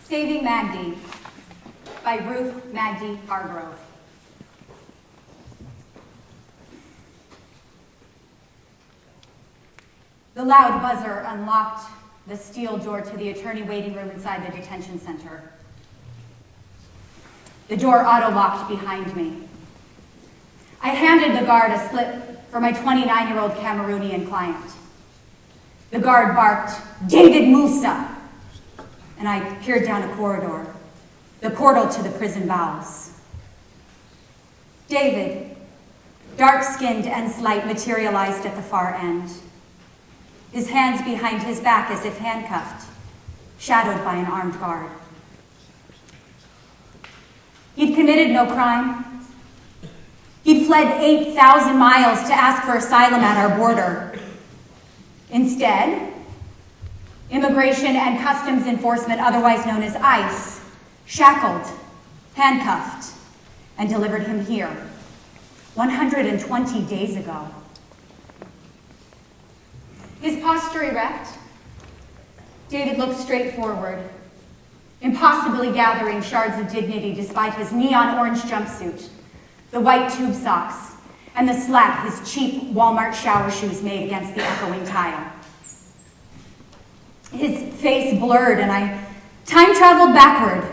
Saving Magdi by Ruth Magdi Hargrove. The loud buzzer unlocked the steel door to the attorney waiting room inside the detention center. The door auto-locked behind me. I handed the guard a slip for my 29-year-old Cameroonian client. The guard barked, "David Musa," and I peered down a corridor, the portal to the prison bowels. David, dark-skinned and slight, materialized at the far end, his hands behind his back as if handcuffed, shadowed by an armed guard. He'd committed no crime. He'd fled 8,000 miles to ask for asylum at our border. Instead, Immigration and Customs Enforcement, otherwise known as ICE, shackled, handcuffed, and delivered him here 120 days ago. His posture erect, David looked straight forward, impossibly gathering shards of dignity despite his neon orange jumpsuit, the white tube socks, and the slap his cheap Walmart shower shoes made against the echoing tile. His face blurred, and I time-traveled backward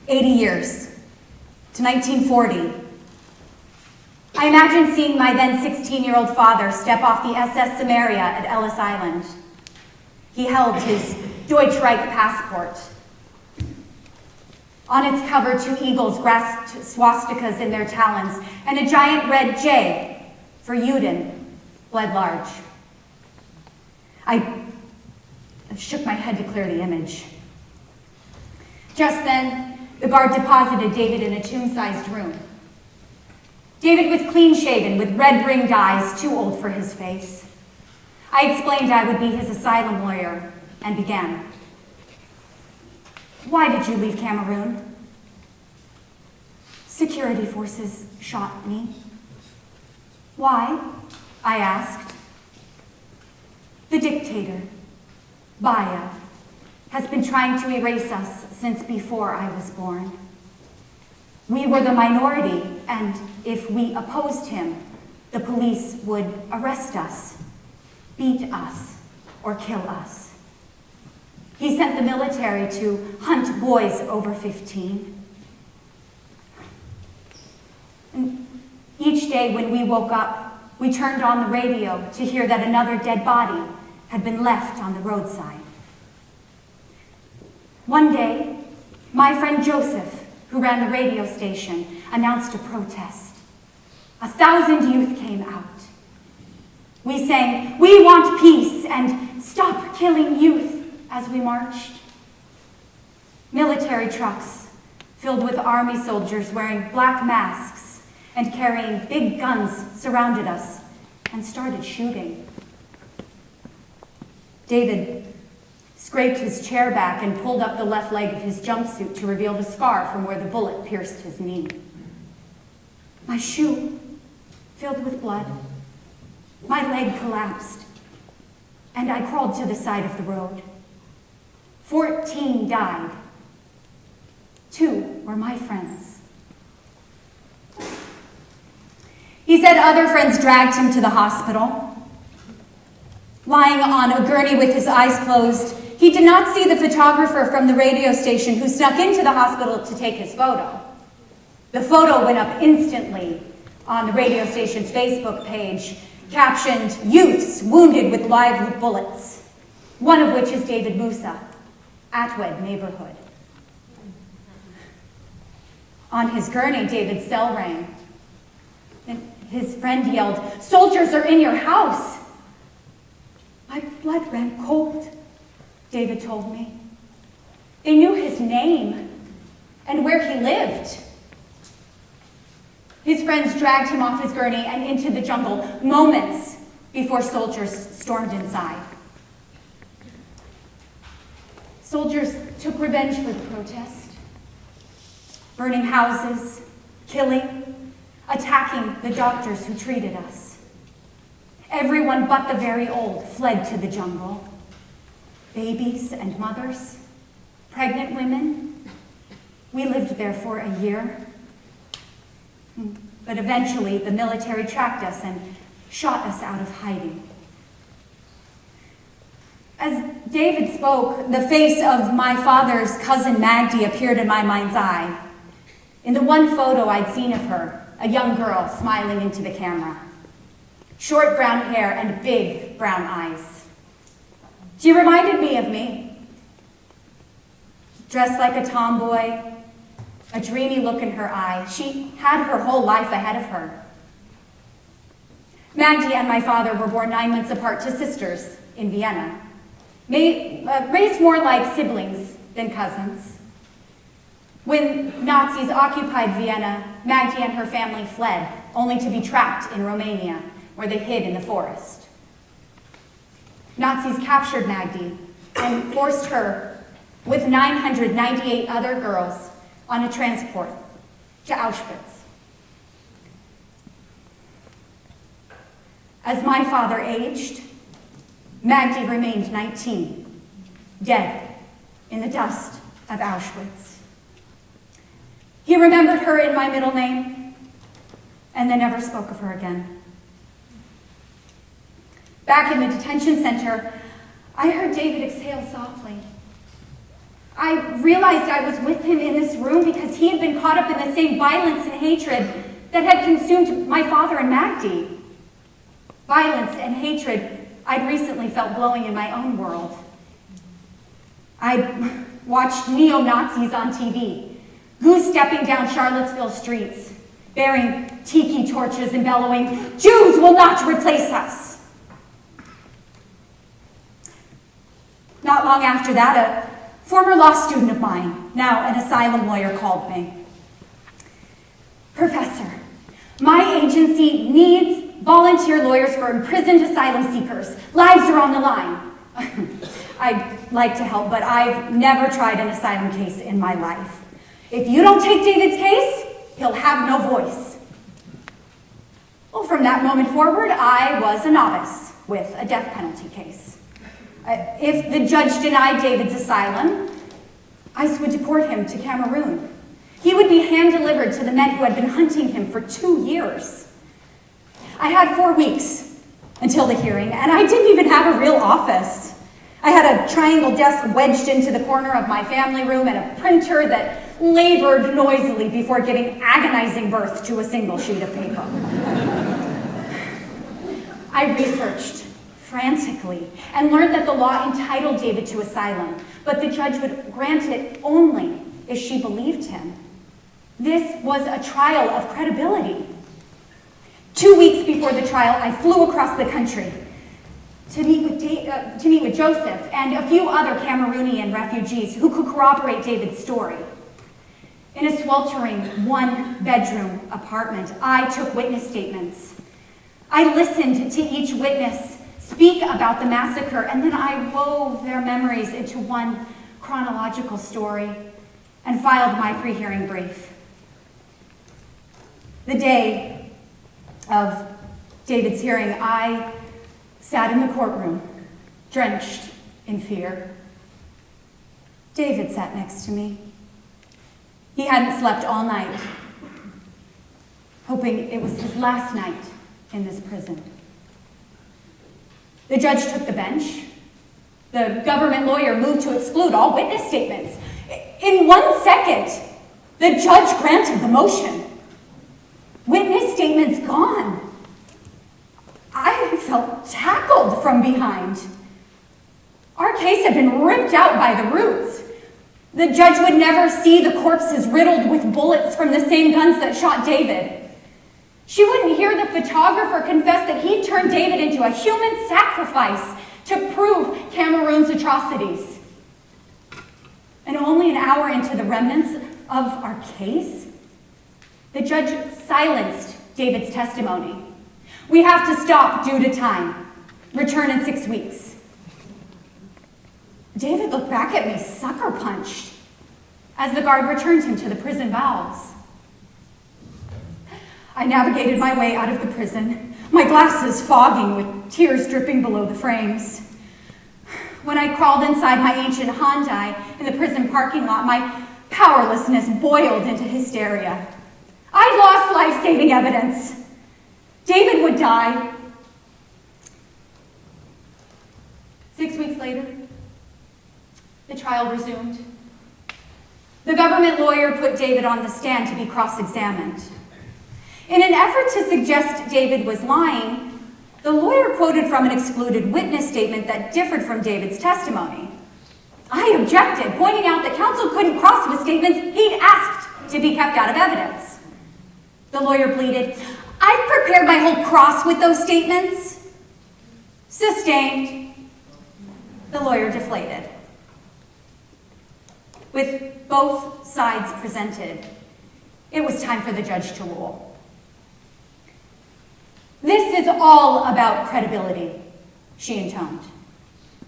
80 years to 1940. I imagined seeing my then 16-year-old father step off the SS Samaria at Ellis Island. He held his Deutsche Reich passport. On its cover, two eagles grasped swastikas in their talons, and a giant red J for Juden bled large. I shook my head to clear the image. Just then, the guard deposited David in a tomb-sized room. David was clean-shaven, with red-ringed eyes, too old for his face. I explained I would be his asylum lawyer, and began. "Why did you leave Cameroon?" "Security forces shot me." "Why?" I asked. "The dictator, Baya, has been trying to erase us since before I was born. We were the minority, and if we opposed him, the police would arrest us, beat us, or kill us. He sent the military to hunt boys over 15. And each day when we woke up, we turned on the radio to hear that another dead body had been left on the roadside. One day, my friend Joseph, who ran the radio station, announced a protest. 1,000 youth came out. We sang, "We want peace," and "Stop killing youth," as we marched. Military trucks filled with army soldiers wearing black masks and carrying big guns surrounded us and started shooting. David scraped his chair back and pulled up the left leg of his jumpsuit to reveal the scar from where the bullet pierced his knee. My shoe filled with blood. My leg collapsed, and I crawled to the side of the road. 14 died. 2 were my friends. He said other friends dragged him to the hospital. Lying on a gurney with his eyes closed, he did not see the photographer from the radio station who snuck into the hospital to take his photo. The photo went up instantly on the radio station's Facebook page, captioned, "Youths wounded with live bullets," one of which is David Musa, Atwed neighborhood. On his gurney, David's cell rang. And his friend yelled, "Soldiers are in your house!" My blood ran cold, David told me. They knew his name and where he lived. His friends dragged him off his gurney and into the jungle moments before soldiers stormed inside. Soldiers took revenge for the protest, burning houses, killing, attacking the doctors who treated us. Everyone but the very old fled to the jungle. Babies and mothers, pregnant women, We lived there for a year. But eventually, the military tracked us and shot us out of hiding. As David spoke, the face of my father's cousin Magdi appeared in my mind's eye. In the one photo I'd seen of her, a young girl smiling into the camera. Short brown hair and big brown eyes. She reminded me of me. Dressed like a tomboy, a dreamy look in her eye. She had her whole life ahead of her. Magdi and my father were born 9 months apart to sisters in Vienna. Raised more like siblings than cousins. When Nazis occupied Vienna, Magdi and her family fled, only to be trapped in Romania, where they hid in the forest. Nazis captured Magdi and forced her, with 998 other girls, on a transport to Auschwitz. As my father aged, Magdi remained 19, dead in the dust of Auschwitz. He remembered her in my middle name and then never spoke of her again. Back in the detention center, I heard David exhale softly. I realized I was with him in this room because he had been caught up in the same violence and hatred that had consumed my father and Magdi. Violence and hatred I'd recently felt glowing in my own world. I'd watched neo-Nazis on TV, goose-stepping down Charlottesville streets, bearing tiki torches and bellowing, "Jews will not replace us!" Not long after that, a former law student of mine, now an asylum lawyer, called me. "Professor, my agency needs volunteer lawyers for imprisoned asylum seekers. Lives are on the line." I'd like to help, but I've never tried an asylum case in my life. "If you don't take David's case, he'll have no voice." Well, from that moment forward, I was a novice with a death penalty case. If the judge denied David's asylum, ICE would deport him to Cameroon. He would be hand-delivered to the men who had been hunting him for 2 years. I had 4 weeks until the hearing, and I didn't even have a real office. I had a triangle desk wedged into the corner of my family room and a printer that labored noisily before giving agonizing birth to a single sheet of paper. I researched frantically and learned that the law entitled David to asylum, but the judge would grant it only if she believed him. This was a trial of credibility. 2 weeks before the trial, I flew across the country to meet with Joseph and a few other Cameroonian refugees who could corroborate David's story. In a sweltering one-bedroom apartment, I took witness statements. I listened to each witness speak about the massacre, and then I wove their memories into one chronological story and filed my pre-hearing brief. The day of David's hearing, I sat in the courtroom, drenched in fear. David sat next to me. He hadn't slept all night, hoping it was his last night in this prison. The judge took the bench. The government lawyer moved to exclude all witness statements. In 1 second, the judge granted the motion. Witness statements gone. I felt tackled from behind. Our case had been ripped out by the roots. The judge would never see the corpses riddled with bullets from the same guns that shot David. She wouldn't hear the photographer confess that he'd turned David into a human sacrifice to prove Cameroon's atrocities. And only an hour into the remnants of our case, the judge silenced David's testimony. "We have to stop due to time. Return in 6 weeks." David looked back at me, sucker punched, as the guard returned him to the prison valves. I navigated my way out of the prison, my glasses fogging with tears dripping below the frames. When I crawled inside my ancient Hyundai in the prison parking lot, my Powerlessness boiled into hysteria. I'd lost life-saving evidence. David would die. 6 weeks later, the trial resumed. The government lawyer put David on the stand to be cross-examined. In an effort to suggest David was lying, the lawyer quoted from an excluded witness statement that differed from David's testimony. I objected, pointing out that counsel couldn't cross with statements he'd asked to be kept out of evidence. The lawyer pleaded, I've prepared my whole cross with those statements. Sustained. The lawyer deflated. With both sides presented, it was time for the judge to rule. This is all about credibility, she intoned.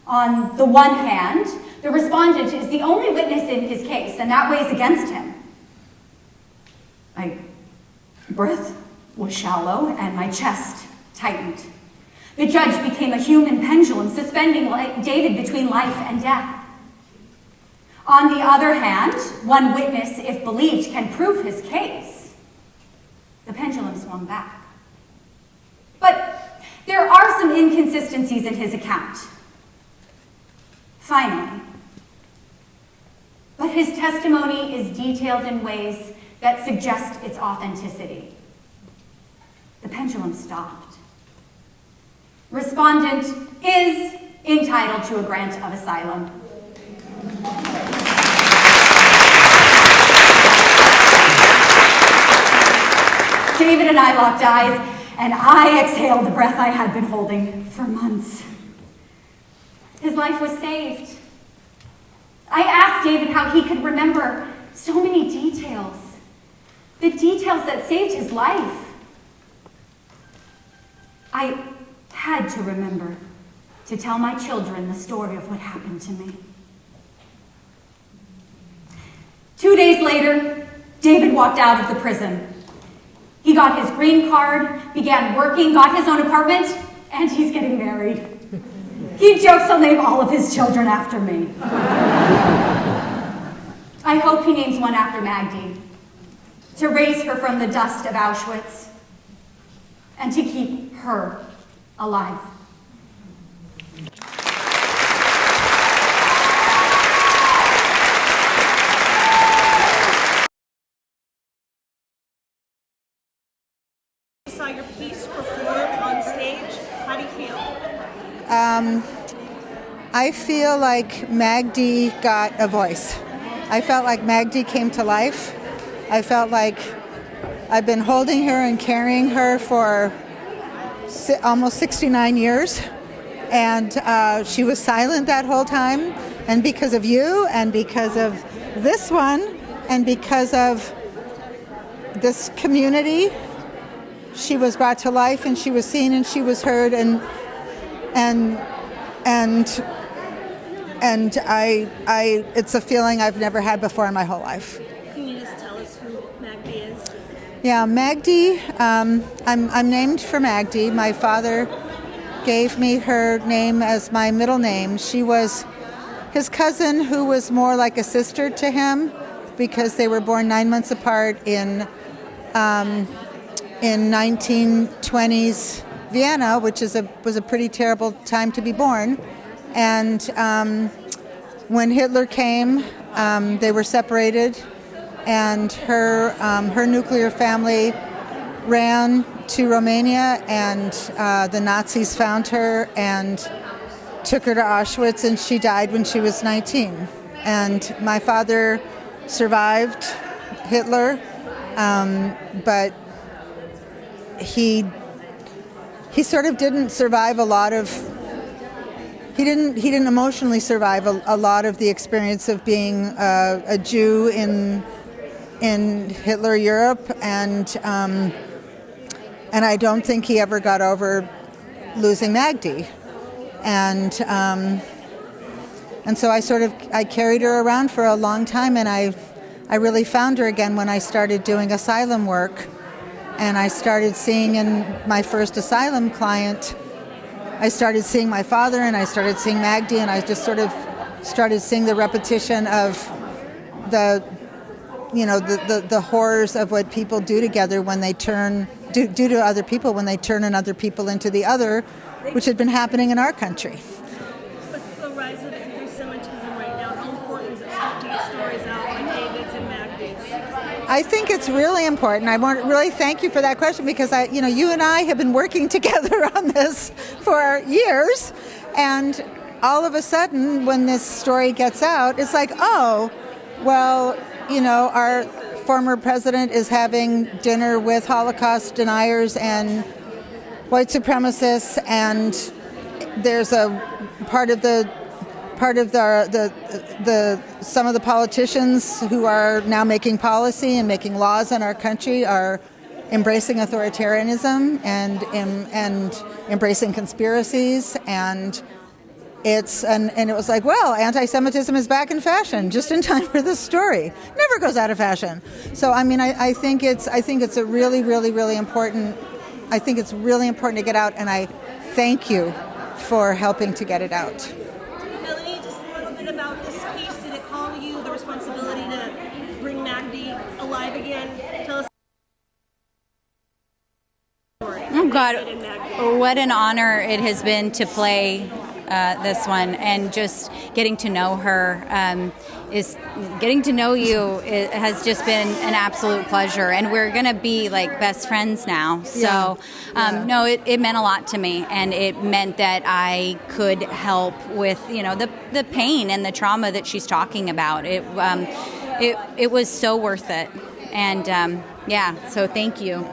On the one hand, the respondent is the only witness in his case, and that weighs against him. My breath was shallow, and my chest tightened. The judge became a human pendulum, suspending David between life and death. On the other hand, one witness, if believed, can prove his case. The pendulum swung back. But there are some inconsistencies in his account. Finally, but his testimony is detailed in ways that suggest its authenticity. The pendulum stopped. Respondent is entitled to a grant of asylum. David and I locked eyes, and I exhaled the breath I had been holding for months. His life was saved. I asked David how he could remember so many details, the details that saved his life. I had to remember to tell my children the story of what happened to me. 2 days later, David walked out of the prison. He got his green card, began working, got his own apartment, and he's getting married. He jokes he'll name all of his children after me. I hope he names one after Magdi, to raise her from the dust of Auschwitz, and to keep her alive. Saw your piece performed on stage. How do you feel? I feel like Magdi got a voice. I felt like Magdi came to life. I felt like I've been holding her and carrying her for almost 69 years. And she was silent that whole time. And because of you, and because of this one, and because of this community, she was brought to life, and she was seen, and she was heard, and I it's a feeling I've never had before in my whole life. Can you just tell us who Magdi is? Yeah, Magdi. I'm named for Magdi. My father gave me her name as my middle name. She was his cousin, who was more like a sister to him, because they were born 9 months apart in 1920s Vienna, which was a pretty terrible time to be born. And when Hitler came, they were separated, and her nuclear family ran to Romania, and the Nazis found her and took her to Auschwitz, and she died when she was 19. And my father survived Hitler, but he sort of didn't survive a lot of. He didn't emotionally survive a lot of the experience of being a Jew in Hitler Europe, and I don't think he ever got over losing Magdi, and so I carried her around for a long time, and I really found her again when I started doing asylum work. And I started seeing in my first asylum client, I started seeing my father, and I started seeing Magdi, and I just sort of started seeing the repetition of the the horrors of what people do together when they do to other people when they turn other people into the other, which had been happening in our country. But the rise of anti-Semitism right now, how important is it to get stories out like David's and Magdi's? I think it's really important. I want to really thank you for that question, because you and I have been working together on this for years, and all of a sudden, when this story gets out, it's like, oh, well, our former president is having dinner with Holocaust deniers and white supremacists, and there's a part of some of the politicians who are now making policy and making laws in our country are embracing authoritarianism and embracing conspiracies, and it was like, well, anti-Semitism is back in fashion, just in time for this story. Never goes out of fashion. So I think it's a really, really, really important. I think it's really important to get out, and I thank you for helping to get it out. Melanie, just a little bit about this case. Did it call you the responsibility to bring Magdi alive again? Tell us. Oh God, what an honor it has been to play this one, and just getting to know her getting to know you. It has just been an absolute pleasure, and we're gonna be like best friends now. So no, it meant a lot to me, and it meant that I could help with the pain and the trauma that she's talking about. It was so worth it, and so thank you.